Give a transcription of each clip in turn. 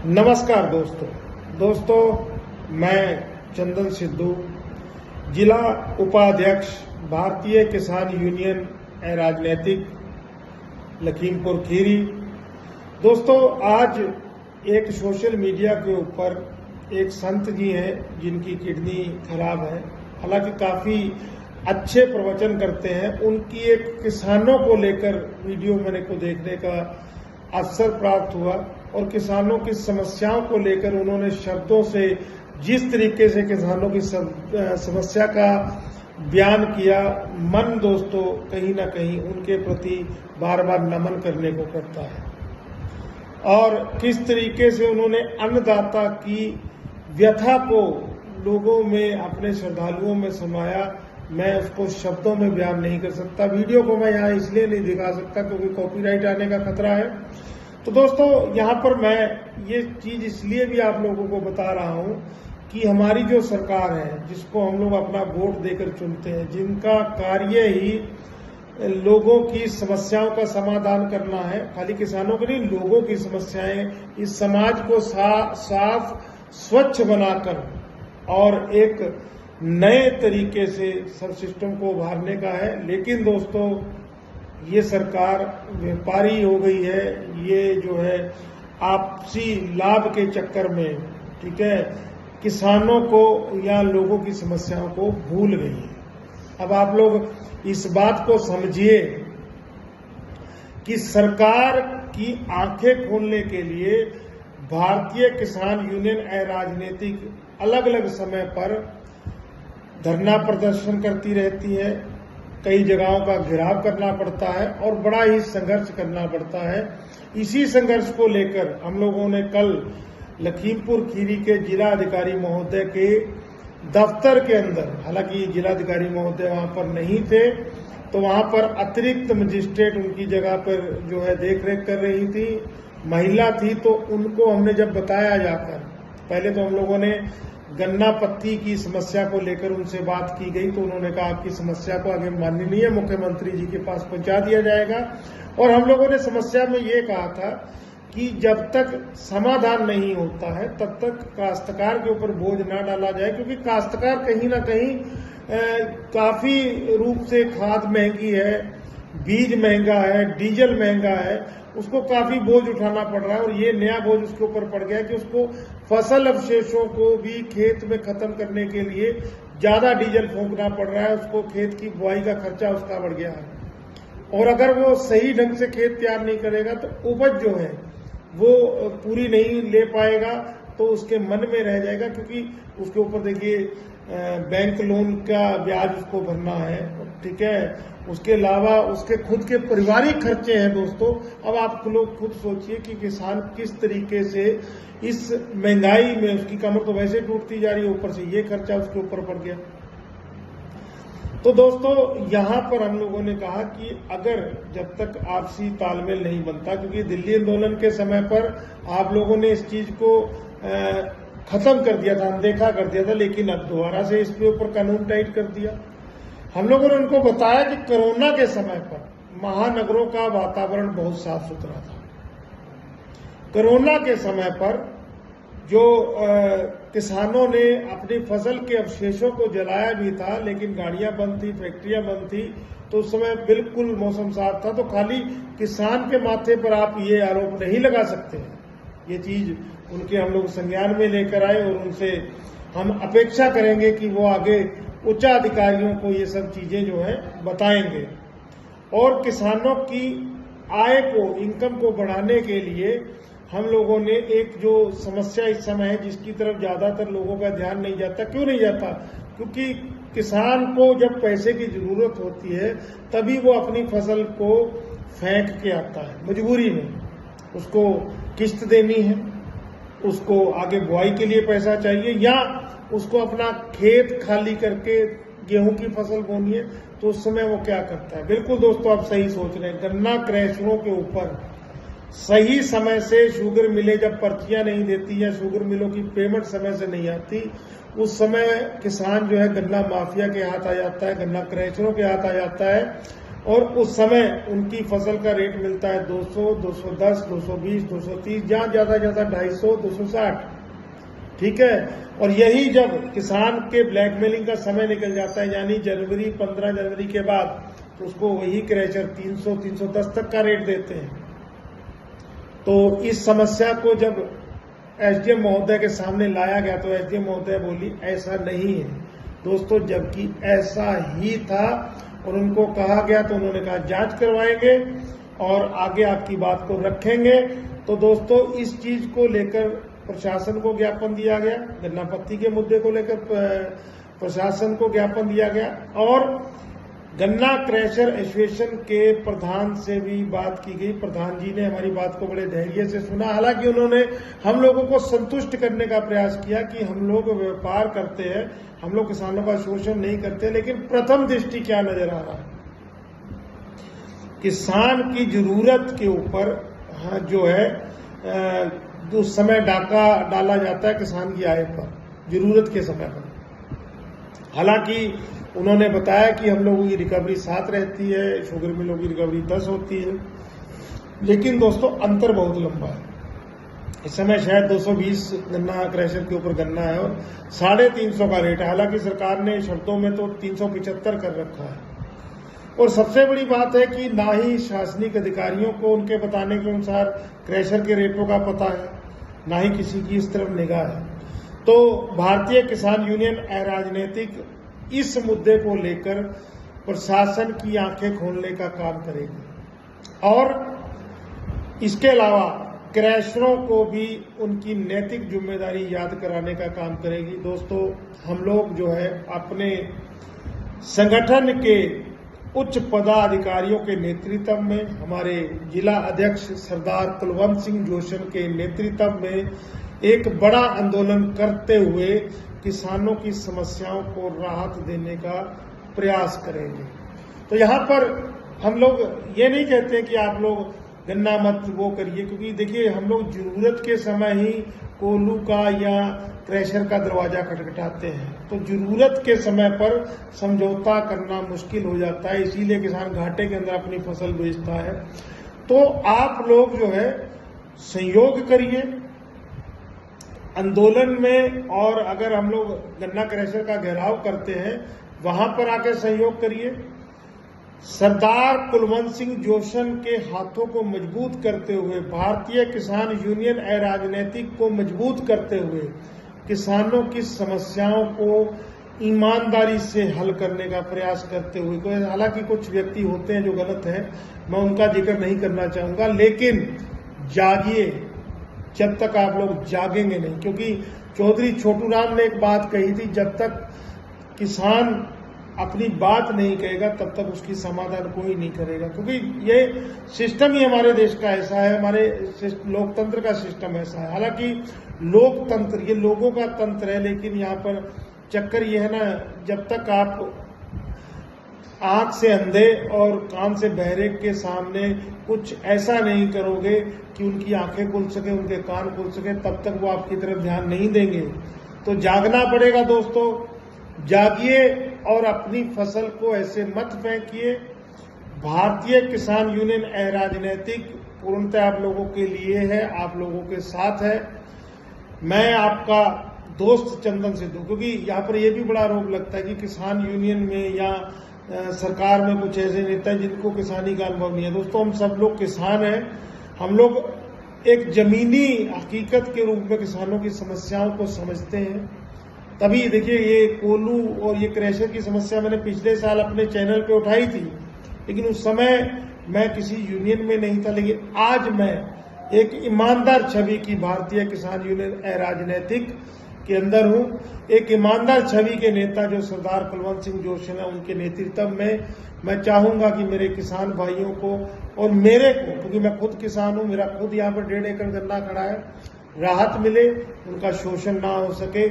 नमस्कार दोस्तों, मैं चंदन सिद्धू, जिला उपाध्यक्ष भारतीय किसान यूनियन राजनीतिक लखीमपुर खीरी। दोस्तों, आज एक सोशल मीडिया के ऊपर एक संत जी हैं जिनकी किडनी खराब है, हालांकि काफी अच्छे प्रवचन करते हैं। उनकी एक किसानों को लेकर वीडियो मेरे को देखने का अवसर प्राप्त हुआ और किसानों की समस्याओं को लेकर उन्होंने शब्दों से जिस तरीके से किसानों की समस्या का बयान किया, मन दोस्तों कहीं ना कहीं उनके प्रति बार बार नमन करने को करता है। और किस तरीके से उन्होंने अन्नदाता की व्यथा को लोगों में, अपने श्रद्धालुओं में समाया, मैं उसको शब्दों में बयान नहीं कर सकता। वीडियो को मैं यहाँ इसलिए नहीं दिखा सकता क्योंकि कॉपीराइट आने का खतरा है। तो दोस्तों, यहाँ पर मैं ये चीज इसलिए भी आप लोगों को बता रहा हूँ कि हमारी जो सरकार है, जिसको हम लोग अपना वोट देकर चुनते हैं, जिनका कार्य ही लोगों की समस्याओं का समाधान करना है, खाली किसानों की नहीं, लोगों की समस्याएं, इस समाज को साफ स्वच्छ बनाकर और एक नए तरीके से सब सिस्टम को उभारने का है। लेकिन दोस्तों, ये सरकार व्यापारी हो गई है। ये जो है आपसी लाभ के चक्कर में, ठीक है, किसानों को या लोगों की समस्याओं को भूल गई है। अब आप लोग इस बात को समझिए कि सरकार की आंखें खोलने के लिए भारतीय किसान यूनियन राजनीतिक अलग अलग समय पर धरना प्रदर्शन करती रहती है, कई जगहों का घेराव करना पड़ता है और बड़ा ही संघर्ष करना पड़ता है। इसी संघर्ष को लेकर हम लोगों ने कल लखीमपुर खीरी के जिला अधिकारी महोदय के दफ्तर के अंदर, हालांकि जिलाधिकारी महोदय वहां पर नहीं थे, तो वहां पर अतिरिक्त मजिस्ट्रेट उनकी जगह पर जो है देखरेख कर रही थी, महिला थी। तो उनको हमने जब बताया जाकर, पहले तो हम लोगों ने गन्ना पत्ती की समस्या को लेकर उनसे बात की गई, तो उन्होंने कहा आपकी समस्या को आगे माननीय मुख्यमंत्री जी के पास पहुंचा दिया जाएगा। और हम लोगों ने समस्या में ये कहा था कि जब तक समाधान नहीं होता है तब तक काश्तकार के ऊपर बोझ ना डाला जाए, क्योंकि काश्तकार कहीं ना कहीं काफी रूप से खाद महंगी है, बीज महंगा है, डीजल महंगा है, उसको काफी बोझ उठाना पड़ रहा है। और ये नया बोझ उसके ऊपर पड़ गया कि उसको फसल अवशेषों को भी खेत में खत्म करने के लिए ज्यादा डीजल फूंकना पड़ रहा है, उसको खेत की बुआई का खर्चा उसका बढ़ गया है। और अगर वो सही ढंग से खेत तैयार नहीं करेगा तो उपज जो है वो पूरी नहीं ले पाएगा, तो उसके मन में रह जाएगा, क्योंकि उसके ऊपर देखिए बैंक लोन का ब्याज उसको भरना है, ठीक है, उसके अलावा उसके खुद के पारिवारिक खर्चे हैं। दोस्तों, अब आप लोग खुद सोचिए कि किसान किस तरीके से इस महंगाई में, उसकी कमर तो वैसे टूटती जा रही है, ऊपर से ये खर्चा उसके ऊपर पड़ गया। तो दोस्तों, यहाँ पर हम लोगों ने कहा कि अगर जब तक आपसी तालमेल नहीं बनता, क्योंकि दिल्ली आंदोलन के समय पर आप लोगों ने इस चीज को खत्म कर दिया था, अनदेखा कर दिया था, लेकिन अब दोबारा से इसके ऊपर कानून टाइट कर दिया। हम लोगों ने उनको बताया कि कोरोना के समय पर महानगरों का वातावरण बहुत साफ सुथरा था। कोरोना के समय पर जो किसानों ने अपनी फसल के अवशेषों को जलाया भी था, लेकिन गाड़ियां बंद थी, फैक्ट्रियां बंद थी, तो उस समय बिल्कुल मौसम साफ था। तो खाली किसान के माथे पर आप ये आरोप नहीं लगा सकते हैं। ये चीज उनके हम लोग संज्ञान में लेकर आए और उनसे हम अपेक्षा करेंगे कि वो आगे उच्च अधिकारियों को ये सब चीजें जो है बताएंगे। और किसानों की आय को, इनकम को बढ़ाने के लिए हम लोगों ने एक जो समस्या इस समय है, जिसकी तरफ ज्यादातर लोगों का ध्यान नहीं जाता, क्यों नहीं जाता? क्योंकि किसान को जब पैसे की जरूरत होती है तभी वो अपनी फसल को फेंक के आता है, मजबूरी में। उसको किस्त देनी है, उसको आगे बुआई के लिए पैसा चाहिए, या उसको अपना खेत खाली करके गेहूं की फसल बोनी है, तो उस समय वो क्या करता है? बिल्कुल दोस्तों, आप सही सोच रहे हैं। गन्ना क्रैशरों के ऊपर सही समय से शुगर मिलें जब पर्चियां नहीं देती या शुगर मिलों की पेमेंट समय से नहीं आती, उस समय किसान जो है गन्ना माफिया के हाथ आ जाता है, गन्ना क्रैशरों के हाथ आ जाता है। और उस समय उनकी फसल का रेट मिलता है 200, 210, 220, 230, जहां ज्यादा 250, 260। ठीक है। और यही जब किसान के ब्लैकमेलिंग का समय निकल जाता है, यानी जनवरी 15 जनवरी के बाद, तो उसको वही क्रैशर 300, 310 तक का रेट देते हैं। तो इस समस्या को जब एसडीएम महोदय के सामने लाया गया तो एसडीएम महोदय बोली ऐसा नहीं है दोस्तों, जबकि ऐसा ही था। और उनको कहा गया तो उन्होंने कहा जांच करवाएंगे और आगे आपकी बात को रखेंगे। तो दोस्तों इस चीज को लेकर प्रशासन को ज्ञापन दिया गया, गन्ना पत्ती के मुद्दे को लेकर प्रशासन को ज्ञापन दिया गया, और गन्ना क्रैशर एसोसिएशन के प्रधान से भी बात की गई। प्रधान जी ने हमारी बात को बड़े धैर्य से सुना। हालांकि उन्होंने हम लोगों को संतुष्ट करने का प्रयास किया कि हम लोग व्यापार करते हैं, हम लोग किसानों का शोषण नहीं करते, लेकिन प्रथम दृष्टि क्या नजर आ रहा है, किसान की जरूरत के ऊपर जो है उस समय डाका डाला जाता है किसान की आय पर, जरूरत के समय पर। हालांकि उन्होंने बताया कि हम लोगों की रिकवरी 7 रहती है, शुगर मिलों की रिकवरी 10 होती है, लेकिन दोस्तों अंतर बहुत लंबा है। इस समय शायद 220 गन्ना क्रैशर के ऊपर गन्ना है और 350 का रेट है। हालांकि सरकार ने शर्तों में तो 375 कर रखा है। और सबसे बड़ी बात है कि ना ही शासनिक अधिकारियों को उनके बताने के अनुसार क्रैशर के रेटों का पता है, ना ही किसी की इस तरफ निगाह है। तो भारतीय किसान यूनियन अराजनीतिक इस मुद्दे को लेकर प्रशासन की आंखें खोलने का काम करेगी और इसके अलावा क्रैशरों को भी उनकी नैतिक जिम्मेदारी याद कराने का काम करेगी। दोस्तों हम लोग जो है अपने संगठन के उच्च पदाधिकारियों के नेतृत्व में, हमारे जिला अध्यक्ष सरदार कुलवंत सिंह जोशन के नेतृत्व में एक बड़ा आंदोलन करते हुए किसानों की समस्याओं को राहत देने का प्रयास करेंगे। तो यहाँ पर हम लोग ये नहीं कहते कि आप लोग गन्ना मत वो करिए, क्योंकि देखिए हम लोग जरूरत के समय ही कोल्हू का या क्रैशर का दरवाजा खटखटाते हैं, तो जरूरत के समय पर समझौता करना मुश्किल हो जाता है, इसीलिए किसान घाटे के अंदर अपनी फसल बेचता है। तो आप लोग जो है सहयोग करिए आंदोलन में, और अगर हम लोग गन्ना क्रैशर का घेराव करते हैं वहां पर आके सहयोग करिए। सरदार कुलवंत सिंह जोशन के हाथों को मजबूत करते हुए, भारतीय किसान यूनियन अराजनीतिक को मजबूत करते हुए किसानों की समस्याओं को ईमानदारी से हल करने का प्रयास करते हुए, हालांकि कुछ व्यक्ति होते हैं जो गलत हैं, मैं उनका जिक्र नहीं करना चाहूंगा, लेकिन जागिए जब तक आप लोग जागेंगे नहीं। क्योंकि चौधरी छोटू राम ने एक बात कही थी, जब तक किसान अपनी बात नहीं कहेगा तब तक उसकी समाधान कोई नहीं करेगा। क्योंकि ये सिस्टम ही हमारे देश का ऐसा है, हमारे लोकतंत्र का सिस्टम ऐसा है। हालांकि लोकतंत्र ये लोगों का तंत्र है, लेकिन यहाँ पर चक्कर ये है ना, जब तक आप आंख से अंधे और कान से बहरे के सामने कुछ ऐसा नहीं करोगे कि उनकी आंखें खुल सके, उनके कान खुल सके, तब तक वो आपकी तरफ ध्यान नहीं देंगे। तो जागना पड़ेगा दोस्तों, जागिए और अपनी फसल को ऐसे मत फेंकिए। भारतीय किसान यूनियन अराजनीतिक पूर्णतः आप लोगों के लिए है, आप लोगों के साथ है। मैं आपका दोस्त चंदन सिद्धू, क्योंकि यहाँ पर यह भी बड़ा आरोप लगता है कि किसान यूनियन में या सरकार में कुछ ऐसे नेता हैं जिनको किसानी का अनुभव नहीं है। दोस्तों हम सब लोग किसान हैं, हम लोग एक जमीनी हकीकत के रूप में किसानों की समस्याओं को समझते हैं। तभी देखिए ये कोल्हू और ये क्रैशर की समस्या मैंने पिछले साल अपने चैनल पे उठाई थी, लेकिन उस समय मैं किसी यूनियन में नहीं था। लेकिन आज मैं एक ईमानदार छवि की भारतीय किसान यूनियन अराजनीतिक के अंदर हूं, एक ईमानदार छवि के नेता जो सरदार कुलवंत सिंह जोशी है, उनके नेतृत्व में मैं चाहूंगा कि मेरे किसान भाइयों को और मेरे को, क्योंकि मैं खुद किसान हूं, मेरा खुद यहाँ पर 1.5 एकड़ गन्ना खड़ा है, राहत मिले, उनका शोषण ना हो सके,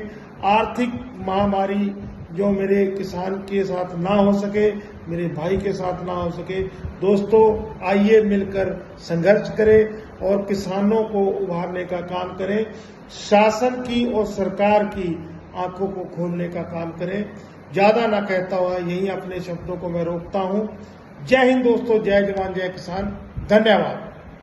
आर्थिक महामारी जो मेरे किसान के साथ ना हो सके, मेरे भाई के साथ ना हो सके। दोस्तों आइए मिलकर संघर्ष करें और किसानों को उभारने का काम करें, शासन की और सरकार की आंखों को खोलने का काम करें। ज्यादा ना कहता हुआ यही अपने शब्दों को मैं रोकता हूं। जय हिंद दोस्तों, जय जवान जय किसान, धन्यवाद।